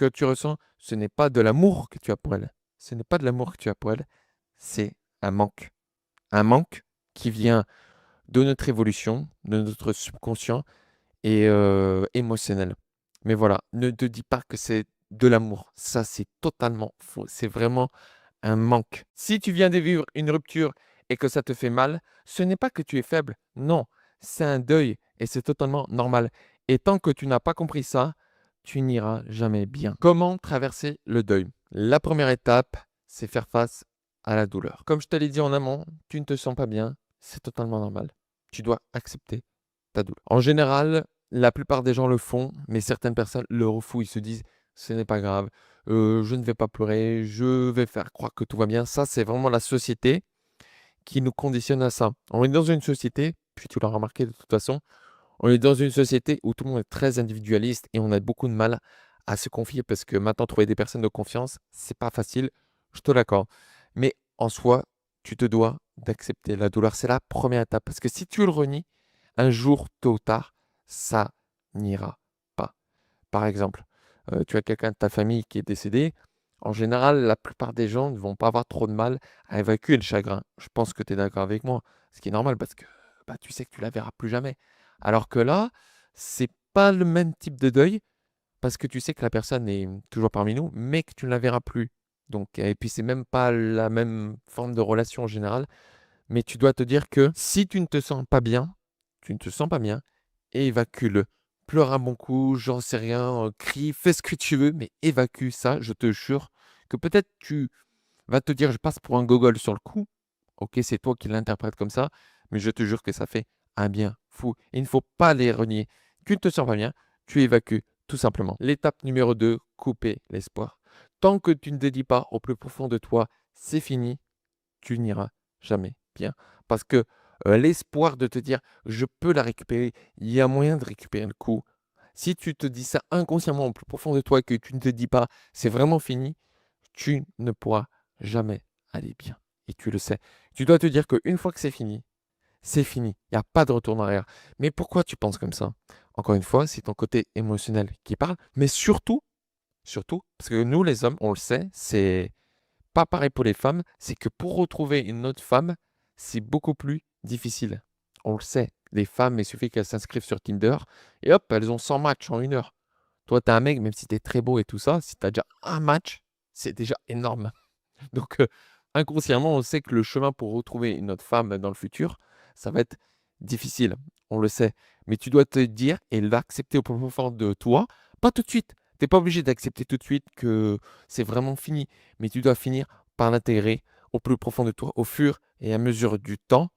que tu ressens, ce n'est pas de l'amour que tu as pour elle. Ce n'est pas de l'amour que tu as pour elle, c'est un manque. Un manque qui vient de notre évolution, de notre subconscient et émotionnel. Mais voilà, ne te dis pas que c'est de l'amour. Ça, c'est totalement faux. C'est vraiment un manque. Si tu viens de vivre une rupture et que ça te fait mal, ce n'est pas que tu es faible. Non, c'est un deuil et c'est totalement normal. Et tant que tu n'as pas compris ça, tu n'iras jamais bien. Comment traverser le deuil? La première étape, c'est faire face à la douleur. Comme je te l'ai dit en amont, tu ne te sens pas bien, c'est totalement normal. Tu dois accepter ta douleur. En général, la plupart des gens le font, mais certaines personnes le refouent. Ils se disent, ce n'est pas grave, je ne vais pas pleurer, je vais faire croire que tout va bien. Ça, c'est vraiment la société qui nous conditionne à ça. On est dans une société, puis tu l'as remarqué de toute façon, on est dans une société où tout le monde est très individualiste et on a beaucoup de mal à se confier parce que maintenant, trouver des personnes de confiance, c'est pas facile, je te l'accorde. Mais en soi, tu te dois d'accepter la douleur. C'est la première étape parce que si tu le renies, un jour, tôt ou tard, ça n'ira pas. Par exemple, tu as quelqu'un de ta famille qui est décédé. En général, la plupart des gens ne vont pas avoir trop de mal à évacuer le chagrin. Je pense que tu es d'accord avec moi, ce qui est normal parce que bah, tu sais que tu la verras plus jamais. Alors que là, c'est pas le même type de deuil parce que tu sais que la personne est toujours parmi nous, mais que tu ne la verras plus. Donc, et puis c'est même pas la même forme de relation en général. Mais tu dois te dire que si tu ne te sens pas bien, tu ne te sens pas bien, évacue-le. Pleure un bon coup, j'en sais rien, crie, fais ce que tu veux, mais évacue ça, je te jure que peut-être tu vas te dire: «Je passe pour un gogol sur le coup». OK, c'est toi qui l'interprètes comme ça, mais je te jure que ça fait un bien fou. Il ne faut pas les renier. Tu ne te sens pas bien, tu évacues tout simplement. L'étape numéro 2, couper l'espoir. Tant que tu ne te dis pas au plus profond de toi: «C'est fini», tu n'iras jamais bien. Parce que l'espoir de te dire: «Je peux la récupérer», il y a moyen de récupérer le coup. Si tu te dis ça inconsciemment au plus profond de toi et que tu ne te dis pas: «C'est vraiment fini», tu ne pourras jamais aller bien et tu le sais. Tu dois te dire qu'une fois que c'est fini, c'est fini. Il y a pas de retour en arrière. Mais pourquoi tu penses comme ça? Encore une fois, c'est ton côté émotionnel qui parle, mais surtout parce que nous les hommes, on le sait, c'est pas pareil pour les femmes, c'est que pour retrouver une autre femme, c'est beaucoup plus difficile. On le sait, les femmes, il suffit qu'elles s'inscrivent sur Tinder et hop, elles ont 100 matchs en 1 heure. Toi, tu es un mec, même si tu es très beau et tout ça, si tu as déjà un match, c'est déjà énorme. Donc, inconsciemment, on sait que le chemin pour retrouver une autre femme dans le futur, ça va être difficile. On le sait. Mais tu dois te dire et l'accepter au plus profond de toi, pas tout de suite. Tu es pas obligé d'accepter tout de suite que c'est vraiment fini, mais tu dois finir par l'intégrer au plus profond de toi, au fur et à mesure du temps.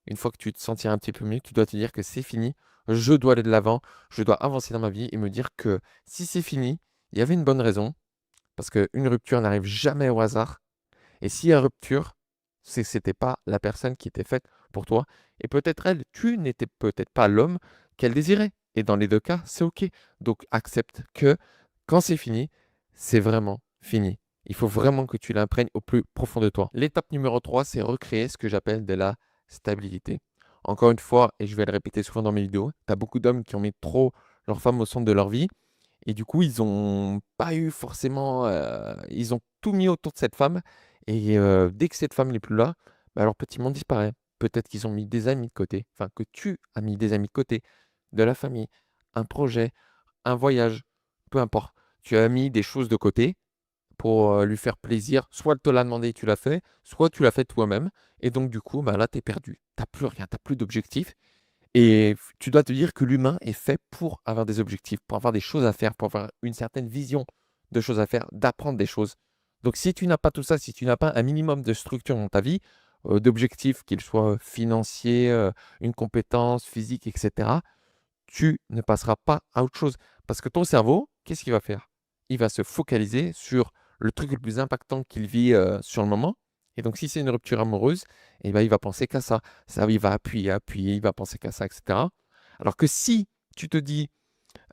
Une fois que tu te sentiras un petit peu mieux, tu dois te dire que c'est fini, je dois aller de l'avant, je dois avancer dans ma vie et me dire que si c'est fini, il y avait une bonne raison, parce qu'une rupture n'arrive jamais au hasard. Et s'il y a rupture, c'est que c'était pas la personne qui était faite pour toi. Et peut-être elle, tu n'étais peut-être pas l'homme qu'elle désirait. Et dans les deux cas, c'est OK. Donc accepte que quand c'est fini, c'est vraiment fini. Il faut vraiment que tu l'imprègnes au plus profond de toi. L'étape numéro 3, c'est recréer ce que j'appelle de la stabilité. Encore une fois, et je vais le répéter souvent dans mes vidéos, tu as beaucoup d'hommes qui ont mis trop leur femme au centre de leur vie. Et du coup, ils ont pas eu forcément, ils ont tout mis autour de cette femme et dès que cette femme n'est plus là, bah, leur petit monde disparaît. Peut-être qu'ils ont mis des amis de côté, enfin que tu as mis des amis de côté, de la famille, un projet, un voyage, peu importe. Tu as mis des choses de côté pour, lui faire plaisir. Soit elle te l'a demandé et tu l'as fait, soit tu l'as fait toi-même et donc du coup, bah, là, tu es perdu. Tu as plus rien, tu as plus d'objectif et tu dois te dire que l'humain est fait pour avoir des objectifs, pour avoir des choses à faire, pour avoir une certaine vision de choses à faire, d'apprendre des choses. Donc si tu n'as pas tout ça, si tu n'as pas un minimum de structure dans ta vie, d'objectifs, qu'ils soient financiers, une compétence physique, etc., tu ne passeras pas à autre chose. Parce que ton cerveau, qu'est-ce qu'il va faire? Il va se focaliser sur le truc le plus impactant qu'il vit sur le moment. Et donc, si c'est une rupture amoureuse, eh ben, il va penser qu'à ça. Ça, il va appuyer, appuyer, il va penser qu'à ça, etc. Alors que si tu te dis,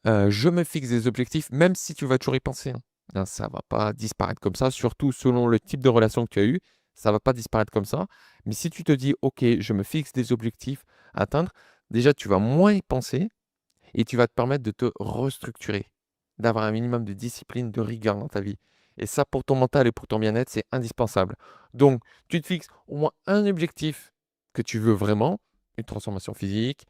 je me fixe des objectifs, même si tu vas toujours y penser, hein, ça ne va pas disparaître comme ça, surtout selon le type de relation que tu as eu, ça ne va pas disparaître comme ça. Mais si tu te dis, OK, je me fixe des objectifs à atteindre, déjà, tu vas moins y penser et tu vas te permettre de te restructurer. d'avoir un minimum de discipline, de rigueur dans ta vie. Et ça, pour ton mental et pour ton bien-être, c'est indispensable. Donc, tu te fixes au moins un objectif que tu veux vraiment, une transformation physique,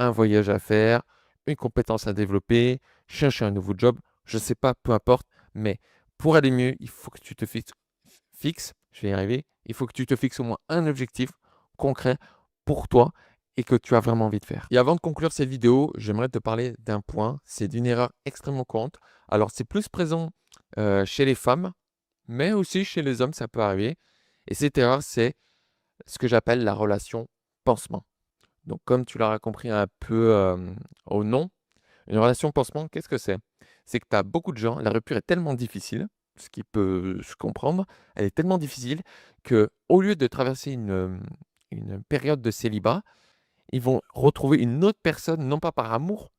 un voyage à faire, une compétence à développer, chercher un nouveau job, je ne sais pas, peu importe, mais pour aller mieux, il faut que tu te fixes, je vais y arriver, il faut que tu te fixes au moins un objectif concret pour toi et que tu as vraiment envie de faire. Et avant de conclure cette vidéo, j'aimerais te parler d'un point, c'est d'une erreur extrêmement courante. Alors, c'est plus présent chez les femmes, mais aussi chez les hommes, ça peut arriver. Et cette erreur, c'est ce que j'appelle la relation pansement. Donc, comme tu l'auras compris un peu au nom, une relation pansement, qu'est-ce que c'est? C'est que tu as beaucoup de gens, la rupture est tellement difficile, ce qui peut se comprendre, elle est tellement difficile qu'au lieu de traverser une période de célibat, ils vont retrouver une autre personne, non pas par amour,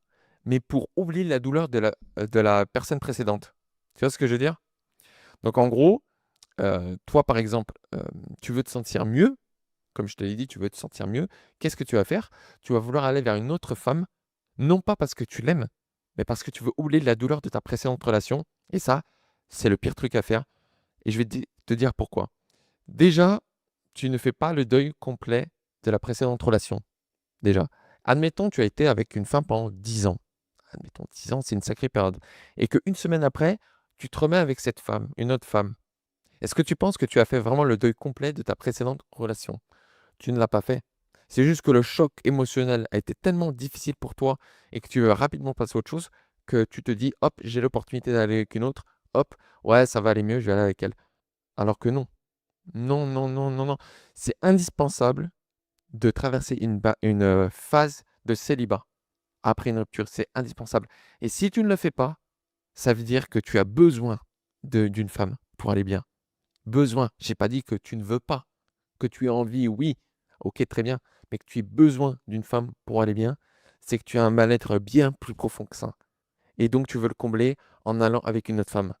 mais pour oublier la douleur de la personne précédente. Tu vois ce que je veux dire? Donc en gros, toi par exemple, tu veux te sentir mieux, comme je te l'ai dit, tu veux te sentir mieux. Qu'est-ce que tu vas faire? Tu vas vouloir aller vers une autre femme, non pas parce que tu l'aimes, mais parce que tu veux oublier la douleur de ta précédente relation. Et ça, c'est le pire truc à faire. Et je vais te dire pourquoi. Déjà, tu ne fais pas le deuil complet de la précédente relation. Déjà. Admettons, tu as été avec une femme pendant 10 ans. Admettons, 10 ans, c'est une sacrée période. Et qu'une semaine après, tu te remets avec cette femme, une autre femme. Est-ce que tu penses que tu as fait vraiment le deuil complet de ta précédente relation? Tu ne l'as pas fait. C'est juste que le choc émotionnel a été tellement difficile pour toi et que tu veux rapidement passer à autre chose que tu te dis, hop, j'ai l'opportunité d'aller avec une autre, hop, ouais, ça va aller mieux, je vais aller avec elle. Alors que non. Non, non, non, non, non. C'est indispensable de traverser une phase de célibat après une rupture. C'est indispensable. Et si tu ne le fais pas, ça veut dire que tu as besoin d'une femme pour aller bien. Besoin. Je n'ai pas dit que tu ne veux pas, que tu as envie, oui, ok, très bien, mais que tu aies besoin d'une femme pour aller bien, c'est que tu as un mal-être bien plus profond que ça. Et donc, tu veux le combler en allant avec une autre femme.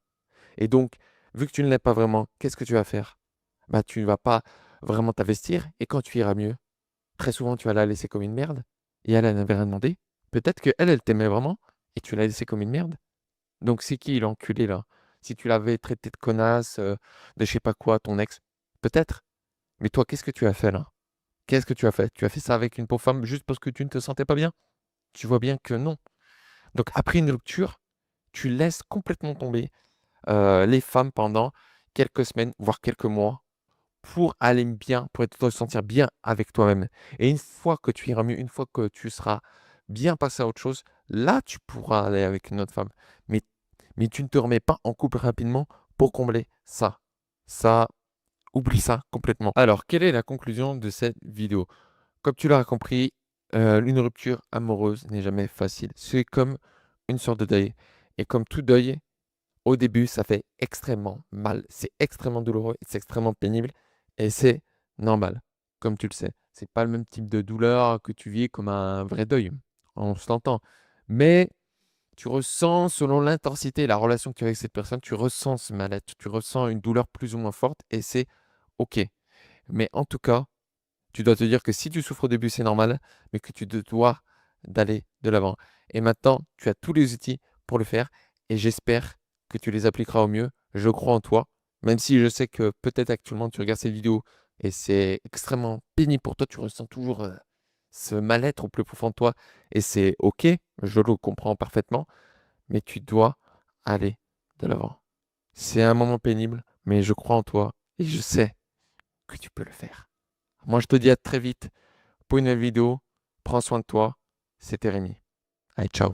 Et donc, vu que tu ne l'aimes pas vraiment, qu'est-ce que tu vas faire? Bah, tu ne vas pas vraiment t'investir. Et quand tu iras mieux, très souvent, tu vas la laisser comme une merde. Et elle n'avait rien demandé. Peut-être qu'elle, elle t'aimait vraiment et tu l'as laissée comme une merde. Donc, c'est qui l'enculé là? Si tu l'avais traité de connasse, de je sais pas quoi, ton ex, peut-être. Mais toi, qu'est-ce que tu as fait là? Qu'est-ce que tu as fait? Tu as fait ça avec une pauvre femme juste parce que tu ne te sentais pas bien? Tu vois bien que non. Donc, après une rupture, tu laisses complètement tomber les femmes pendant quelques semaines, voire quelques mois, pour aller bien, pour te sentir bien avec toi-même. Et une fois que tu iras mieux, une fois que tu seras bien passé à autre chose, là, tu pourras aller avec une autre femme. Mais, mais tu ne te remets pas en couple rapidement pour combler ça. Ça, oublie ça complètement. Alors, quelle est la conclusion de cette vidéo? Comme tu l'auras compris, une rupture amoureuse n'est jamais facile. C'est comme une sorte de deuil. Et comme tout deuil, au début, ça fait extrêmement mal. C'est extrêmement douloureux, c'est extrêmement pénible et c'est normal, comme tu le sais. C'est pas le même type de douleur que tu vis comme un vrai deuil. On se l'entend. Mais tu ressens, selon l'intensité et la relation que tu as avec cette personne, tu ressens ce mal-être, tu ressens une douleur plus ou moins forte et c'est OK. Mais en tout cas, tu dois te dire que si tu souffres au début, c'est normal, mais que tu te dois d'aller de l'avant. Et maintenant, tu as tous les outils pour le faire et j'espère que tu les appliqueras au mieux. Je crois en toi, même si je sais que peut-être actuellement tu regardes cette vidéo et c'est extrêmement pénible pour toi, tu ressens toujours ce mal-être au plus profond de toi et c'est OK, je le comprends parfaitement, mais tu dois aller de l'avant. C'est un moment pénible, mais je crois en toi et je sais que tu peux le faire. Moi, je te dis à très vite pour une nouvelle vidéo. Prends soin de toi. C'était Rémi. Allez, ciao.